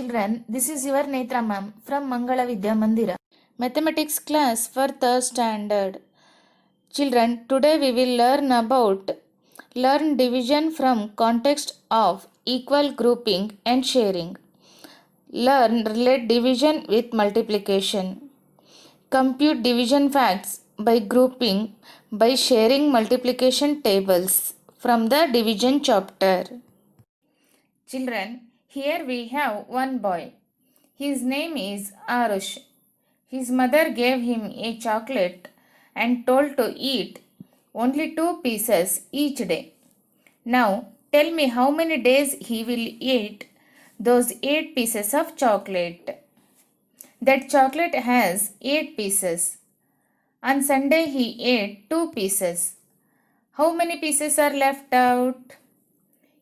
Children, this is your Netra ma'am from Mangala Vidya Mandira. Mathematics class for third standard. Children, today we will learn division from context of equal grouping and sharing. Relate division with multiplication. Compute division facts by grouping by sharing multiplication tables from the division chapter. Children, here we have one boy. His name is Arush. His mother gave him a chocolate and told to eat only 2 pieces each day. Now, tell me how many days he will eat those 8 pieces of chocolate. That chocolate has 8 pieces. On Sunday, he ate 2 pieces. How many pieces are left out?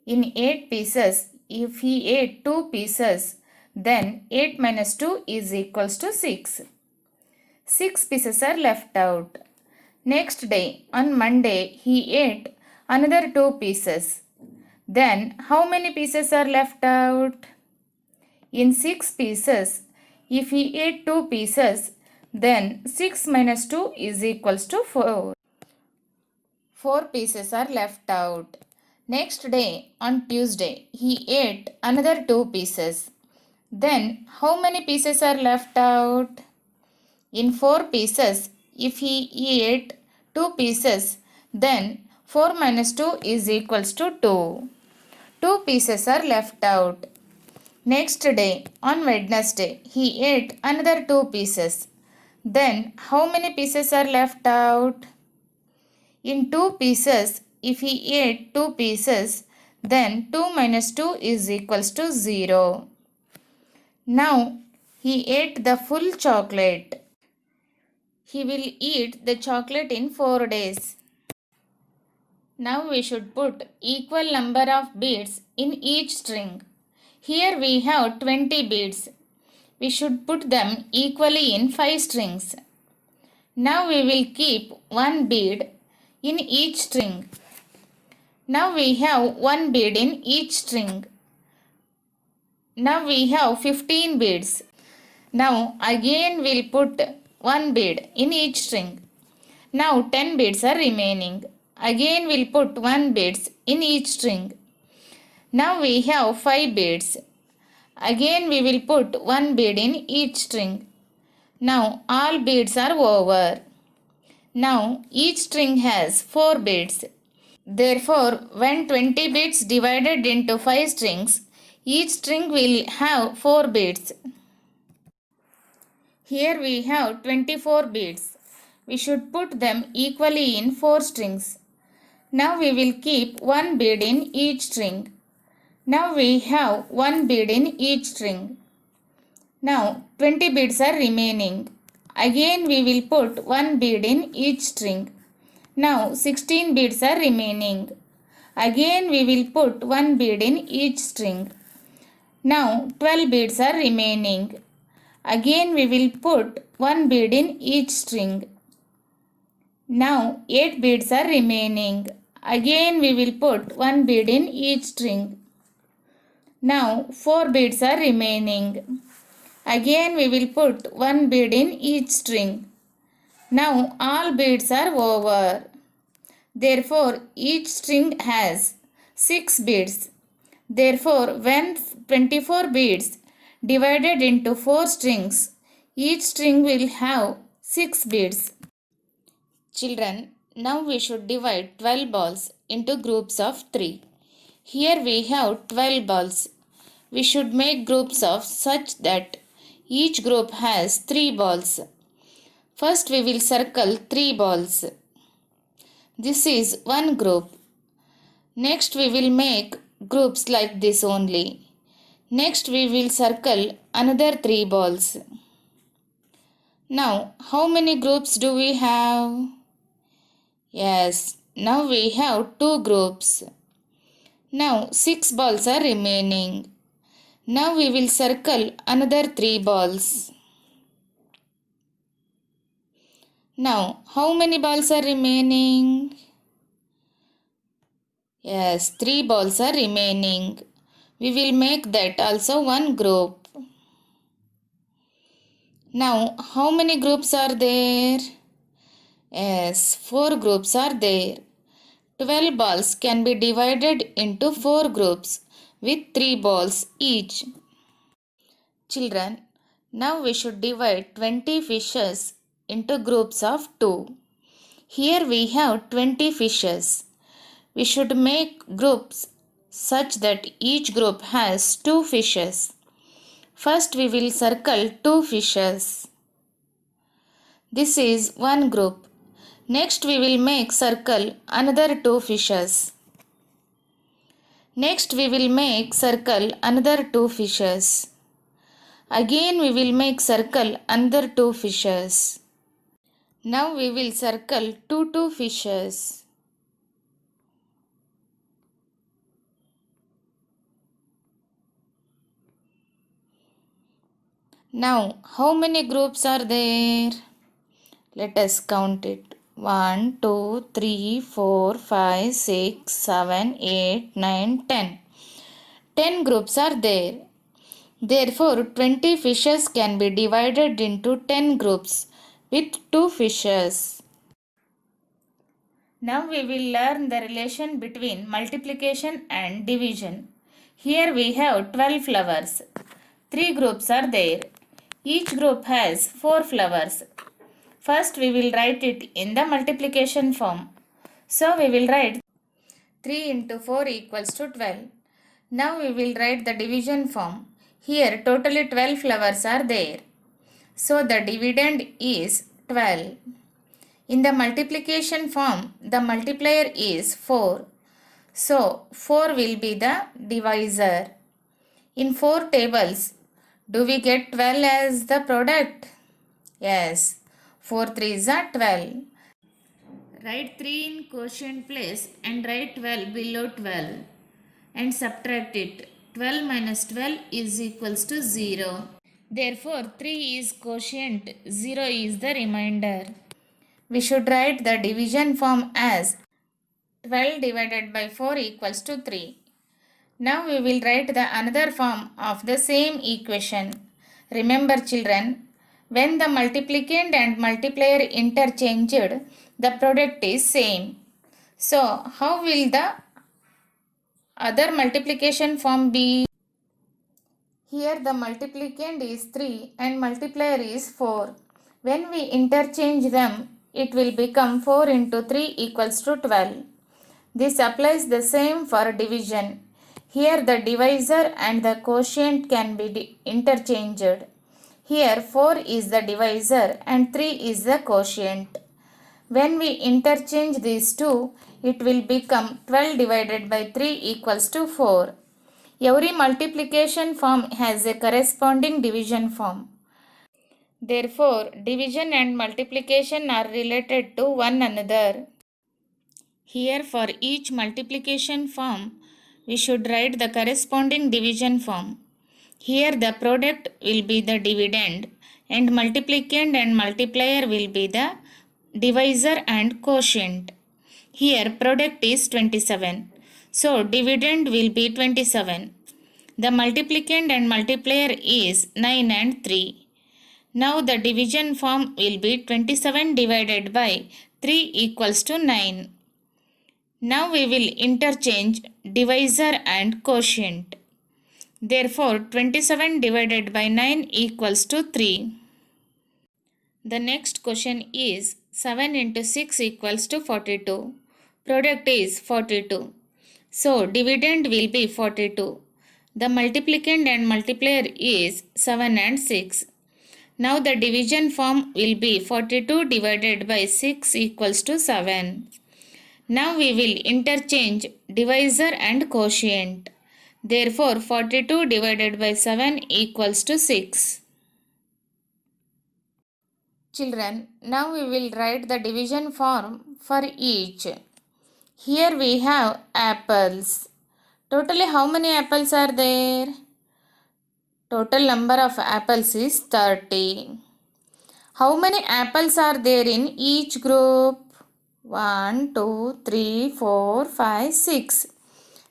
In 8 pieces, if he ate 2 pieces, then 8 minus 2 is equals to 6. 6 pieces are left out. Next day, on Monday, he ate another 2 pieces. Then, how many pieces are left out? In 6 pieces, if he ate 2 pieces, then 6 minus 2 is equals to 4. 4 pieces are left out. Next day, on Tuesday, he ate another 2 pieces. Then, how many pieces are left out? In 4 pieces, if he ate 2 pieces, then 4 minus 2 is equals to 2. 2 pieces are left out. Next day, on Wednesday, he ate another 2 pieces. Then, how many pieces are left out? In 2 pieces, if he ate 2 pieces, then 2 minus 2 is equals to 0. Now, he ate the full chocolate. He will eat the chocolate in 4 days. Now we should put equal number of beads in each string. Here we have 20 beads. We should put them equally in 5 strings. Now we will keep 1 bead in each string. Now we have 1 bead in each string. Now we have 15 beads. Now again we'll put 1 bead in each string. Now 10 beads are remaining. Again we'll put 1 beads in each string. Now we have 5 beads. Again we will put 1 bead in each string. Now all beads are over. Now each string has 4 beads. Therefore, when 20 beads divided into 5 strings, each string will have 4 beads. Here we have 24 beads. We should put them equally in 4 strings. Now we will keep 1 bead in each string. Now we have 1 bead in each string. Now 20 beads are remaining. Again we will put 1 bead in each string. Now 16 beads are remaining. Again we will put 1 bead in each string. Now 12 beads are remaining. Again we will put 1 bead in each string. Now 8 beads are remaining. Again we will put 1 bead in each string. Now 4 beads are remaining. Again we will put 1 bead in each string. Now all beads are over. Therefore each string has 6 beads. Therefore when 24 beads divided into 4 strings, each string will have 6 beads. Children, now we should divide 12 balls into groups of 3. Here we have 12 balls. We should make groups of such that each group has 3 balls. First we will circle 3 balls. This is one group. Next we will make groups like this only. Next we will circle another 3 balls. Now how many groups do we have? Yes, now we have 2 groups. Now 6 balls are remaining. Now we will circle another 3 balls. Now how many balls are remaining? Yes, 3 balls are remaining. We will make that also one group. Now, how many groups are there? Yes, 4 groups are there. 12 balls can be divided into 4 groups with 3 balls each. Children, now we should divide 20 fishes into groups of 2. Here we have 20 fishes. We should make groups such that each group has 2 fishes. First we will circle 2 fishes. This is one group. Next we will make circle another 2 fishes. Next we will make circle another 2 fishes. Again we will make circle another 2 fishes. Now we will circle 2 fishes. Now how many groups are there? Let us count it. 1, 2, 3, 4, 5, 6, 7, 8, 9, 10. 10 groups are there. Therefore, 20 fishes can be divided into 10 groups with 2 fishes. Now we will learn the relation between multiplication and division. Here we have 12 flowers. 3 groups are there. Each group has 4 flowers. First we will write it in the multiplication form. So we will write 3 into 4 equals to 12. Now we will write the division form. Here totally 12 flowers are there. So the dividend is 12. In the multiplication form, the multiplier is 4. So 4 will be the divisor. In 4 tables, do we get 12 as the product? Yes. 4 3s are 12. Write 3 in quotient place and write 12 below 12 and subtract it. 12 minus 12 is equals to 0. Therefore, 3 is quotient, 0 is the remainder. We should write the division form as 12 divided by 4 equals to 3. Now we will write the another form of the same equation. Remember children, when the multiplicand and multiplier interchanged, the product is same. So how will the other multiplication form be? Here the multiplicand is 3 and multiplier is 4. When we interchange them, it will become 4 into 3 equals to 12. This applies the same for division. Here the divisor and the quotient can be interchanged. Here 4 is the divisor and 3 is the quotient. When we interchange these two, it will become 12 divided by 3 equals to 4. Every multiplication form has a corresponding division form. Therefore, division and multiplication are related to one another. Here for each multiplication form, we should write the corresponding division form. Here the product will be the dividend and multiplicand and multiplier will be the divisor and quotient. Here product is 27. So dividend will be 27. The multiplicand and multiplier is 9 and 3. Now the division form will be 27 divided by 3 equals to 9. Now we will interchange divisor and quotient. Therefore, 27 divided by 9 equals to 3. The next question is 7 into 6 equals to 42. Product is 42. So, dividend will be 42. The multiplicand and multiplier is 7 and 6. Now the division form will be 42 divided by 6 equals to 7. Now we will interchange divisor and quotient. Therefore, 42 divided by 7 equals to 6. Children, now we will write the division form for each. Here we have apples. Totally how many apples are there? Total number of apples is 30. How many apples are there in each group? 1, 2, 3, 4, 5, 6.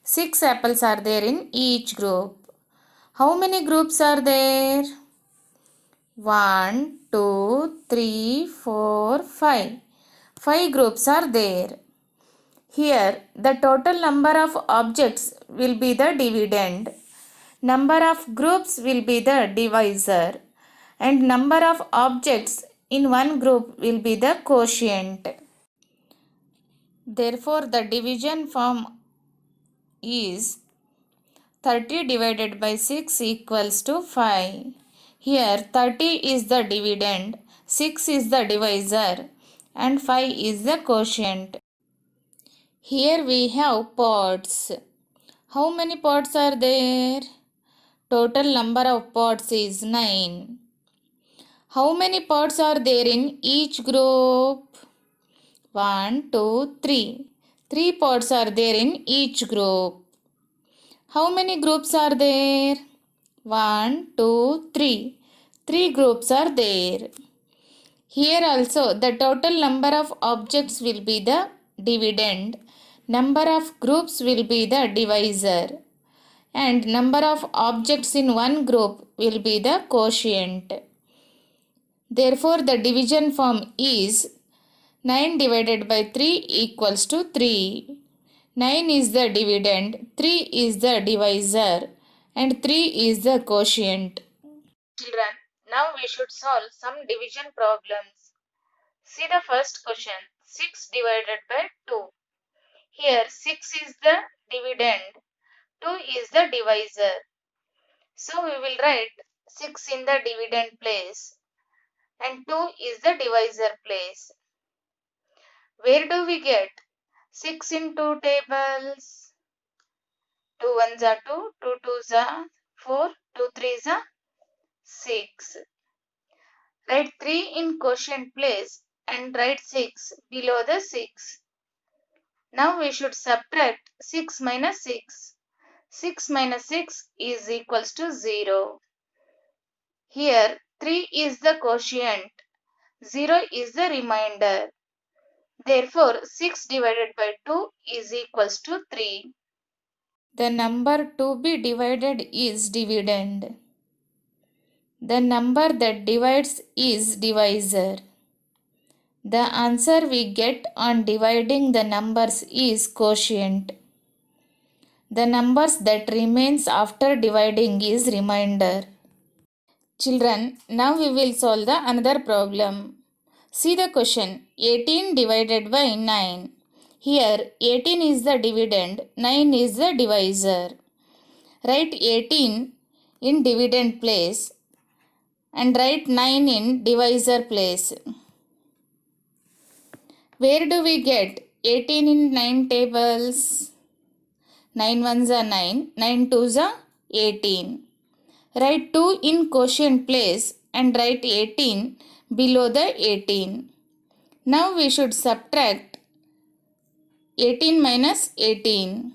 6 apples are there in each group. How many groups are there? 1, 2, 3, 4, 5. 5 groups are there. Here, the total number of objects will be the dividend. Number of groups will be the divisor. And number of objects in one group will be the quotient. Therefore, the division form is 30 divided by 6 equals to 5. Here 30 is the dividend, 6 is the divisor and 5 is the quotient. Here we have pots. How many pots are there? Total number of pots is 9. How many pots are there in each group? 1, 2, 3. 3 pots are there in each group. How many groups are there? 1, 2, 3. 3 groups are there. Here also the total number of objects will be the dividend. Number of groups will be the divisor. And number of objects in one group will be the quotient. Therefore, the division form is 9 divided by 3 equals to 3. 9 is the dividend, 3 is the divisor and 3 is the quotient. Children, now we should solve some division problems. See the first question, 6 divided by 2. Here 6 is the dividend, 2 is the divisor. So we will write 6 in the dividend place and 2 is the divisor place. Where do we get 6 in 2 tables? 2 ones are 2, 2 twos are 4, 2 threes are 6. Write 3 in quotient place and write 6 below the 6. Now we should subtract 6 minus 6. 6 minus 6 is equals to 0. Here 3 is the quotient, 0 is the remainder. Therefore 6 divided by 2 is equals to 3. The number to be divided is dividend. The number that divides is divisor. The answer we get on dividing the numbers is quotient. The numbers that remains after dividing is remainder. Children, now we will solve the another problem. See the question, 18 divided by 9. Here 18 is the dividend, 9 is the divisor. Write 18 in dividend place and write 9 in divisor place. Where do we get 18 in 9 tables? 9 ones are 9, 9 twos are 18. Write 2 in quotient place and write 18 below the 18. Now we should subtract 18 minus 18.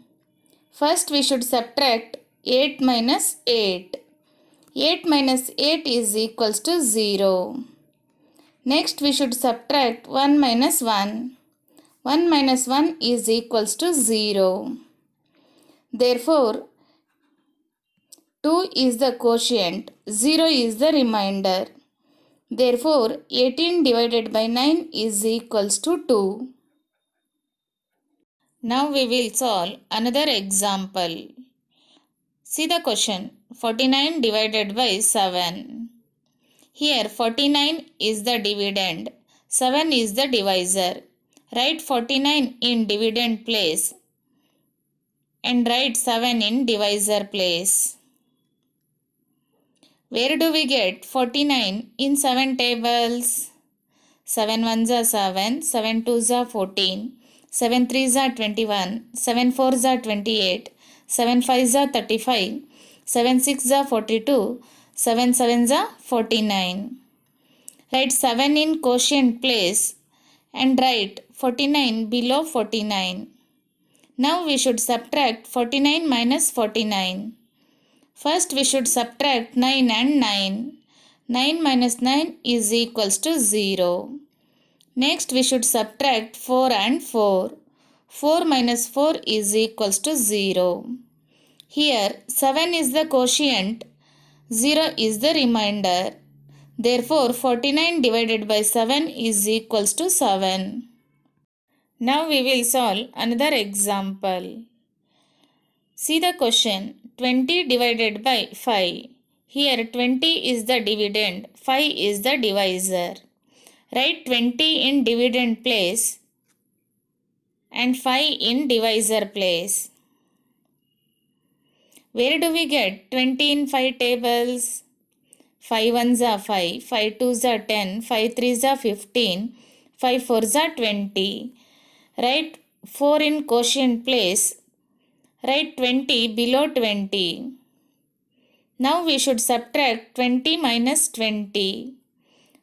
First we should subtract 8 minus 8. 8 minus 8 is equals to 0. Next we should subtract 1 minus 1. 1 minus 1 is equals to 0. Therefore, 2 is the quotient, 0 is the remainder. Therefore, 18 divided by 9 is equals to 2. Now we will solve another example. See the question, 49 divided by 7. Here 49 is the dividend, 7 is the divisor. Write 49 in dividend place and write 7 in divisor place. Where do we get 49 in 7 tables? 7 ones are 7, 7 twos are 14, 7 threes are 21, 7 fours are 28, 7 fives are 35, 7 sixes are 42, 7 sevens are 49. Write 7 in quotient place and write 49 below 49. Now we should subtract 49 minus 49. First we should subtract 9 and 9. 9 minus 9 is equals to 0. Next we should subtract 4 and 4. 4 minus 4 is equals to 0. Here 7 is the quotient, 0 is the remainder. Therefore, 49 divided by 7 is equals to 7. Now we will solve another example. See the question. 20 divided by 5. Here 20 is the dividend, 5 is the divisor. Write 20 in dividend place and 5 in divisor place. Where do we get 20 in 5 tables? 5 ones are 5, 5 twos are 10, 5 threes are 15, 5 fours are 20. Write 4 in quotient place. Write 20 below 20. Now we should subtract 20 minus 20.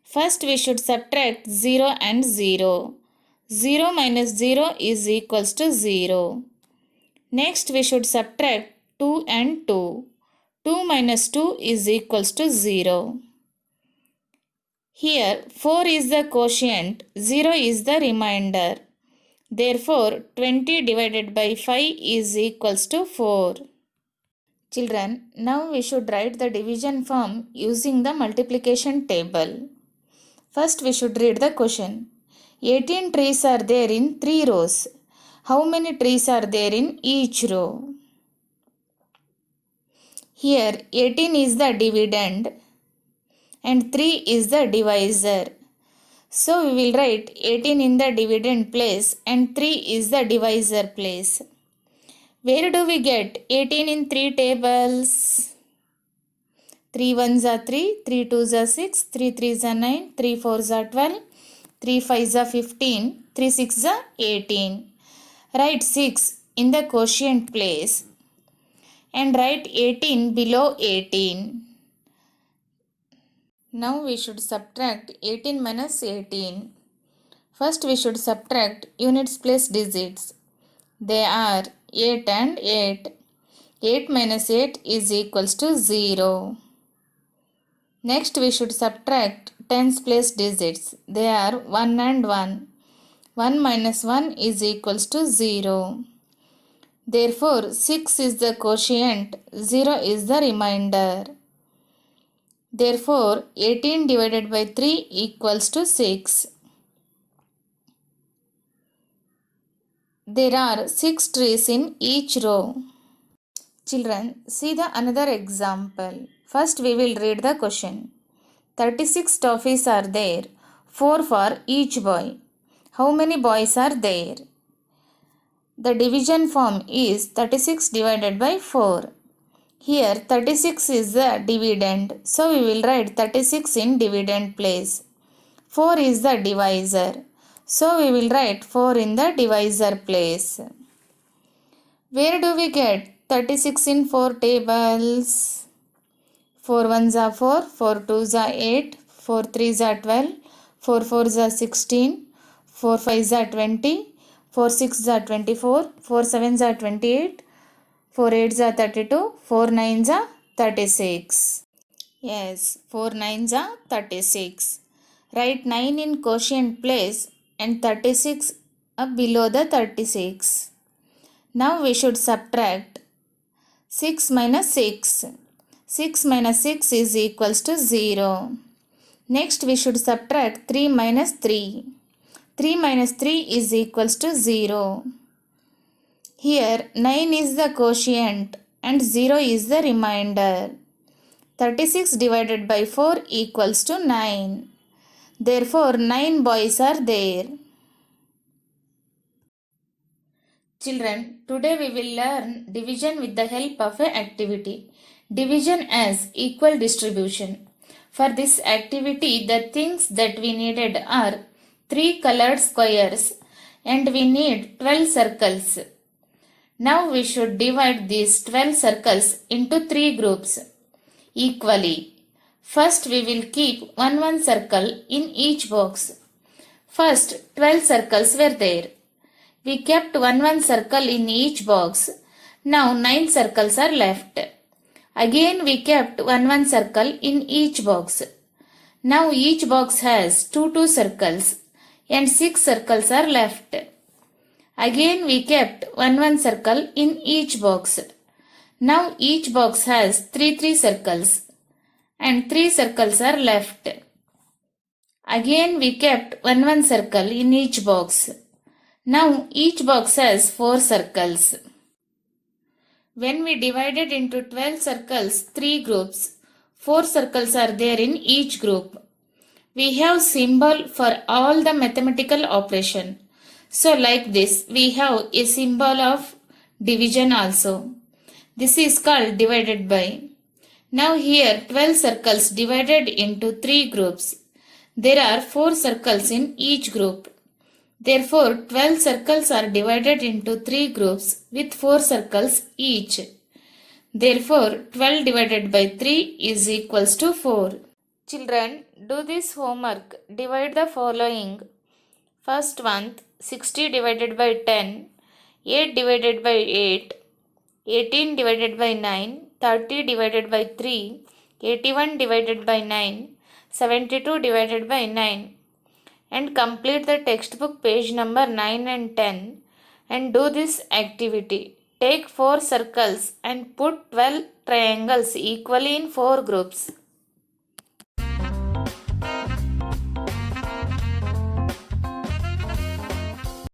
First we should subtract 0 and 0. 0 minus 0 is equals to 0. Next we should subtract 2 and 2. 2 minus 2 is equals to 0. Here 4 is the quotient, 0 is the remainder. Therefore 20 divided by 5 is equals to 4. Children, now we should write the division form using the multiplication table. First we should read the question. 18 trees are there in 3 rows. How many trees are there in each row? Here 18 is the dividend and 3 is the divisor. So we will write 18 in the dividend place and 3 is the divisor place. Where do we get 18 in 3 tables? 3 ones are 3, 3 twos are 6, 3 threes are 9, 3 fours are 12, 3 fives are 15, 3 sixes are 18. Write 6 in the quotient place and write 18 below 18. Now we should subtract 18 minus 18. First we should subtract units place digits. They are 8 and 8. 8 minus 8 is equals to 0. Next we should subtract tens place digits. They are 1 and 1. 1 minus 1 is equals to 0. Therefore 6 is the quotient, 0 is the remainder. Therefore 18 divided by 3 equals to 6. There are 6 trees in each row. Children, see the another example. First we will read the question. 36 toffees are there, 4 for each boy. How many boys are there? The division form is 36 divided by 4. Here 36 is the dividend, so we will write 36 in dividend place. 4 is the divisor, so we will write 4 in the divisor place. Where do we get 36 in 4 tables? 4 ones are 4, 4 twos are 8, 4 threes are 12, 4 fours are 16, 4 fives are 20, 4 sixes are 24, 4 sevens are 28, 4 eights are 32, 4 nines are 36. Yes, 4 nines are 36. Write 9 in quotient place and 36 below the 36. Now we should subtract 6 minus 6. 6 minus 6 is equals to 0. Next we should subtract 3 minus 3. 3 minus 3 is equals to 0. Here 9 is the quotient and 0 is the remainder. 36 divided by 4 equals to 9. Therefore 9 boys are there. Children, today we will learn division with the help of an activity. Division as equal distribution. For this activity, the things that we needed are 3 colored squares and we need 12 circles. Now we should divide these 12 circles into 3 groups equally. First we will keep one circle in each box. First 12 circles were there. We kept one circle in each box. Now 9 circles are left. Again we kept one circle in each box. Now each box has 2 circles and 6 circles are left. Again we kept one circle in each box. Now each box has 3 circles and 3 circles are left. Again we kept one circle in each box. Now each box has 4 circles. When we divided into 12 circles, 3 groups, 4 circles are there in each group. We have symbol for all the mathematical operation. So like this, we have a symbol of division also. This is called divided by. Now here 12 circles divided into 3 groups. There are 4 circles in each group. Therefore, 12 circles are divided into 3 groups with 4 circles each. Therefore, 12 divided by 3 is equals to 4. Children, do this homework. Divide the following. First one, 60 divided by 10, 8 divided by 8, 18 divided by 9, 30 divided by 3, 81 divided by 9, 72 divided by 9. And complete the textbook page number 9 and 10 and do this activity. Take 4 circles and put 12 triangles equally in 4 groups.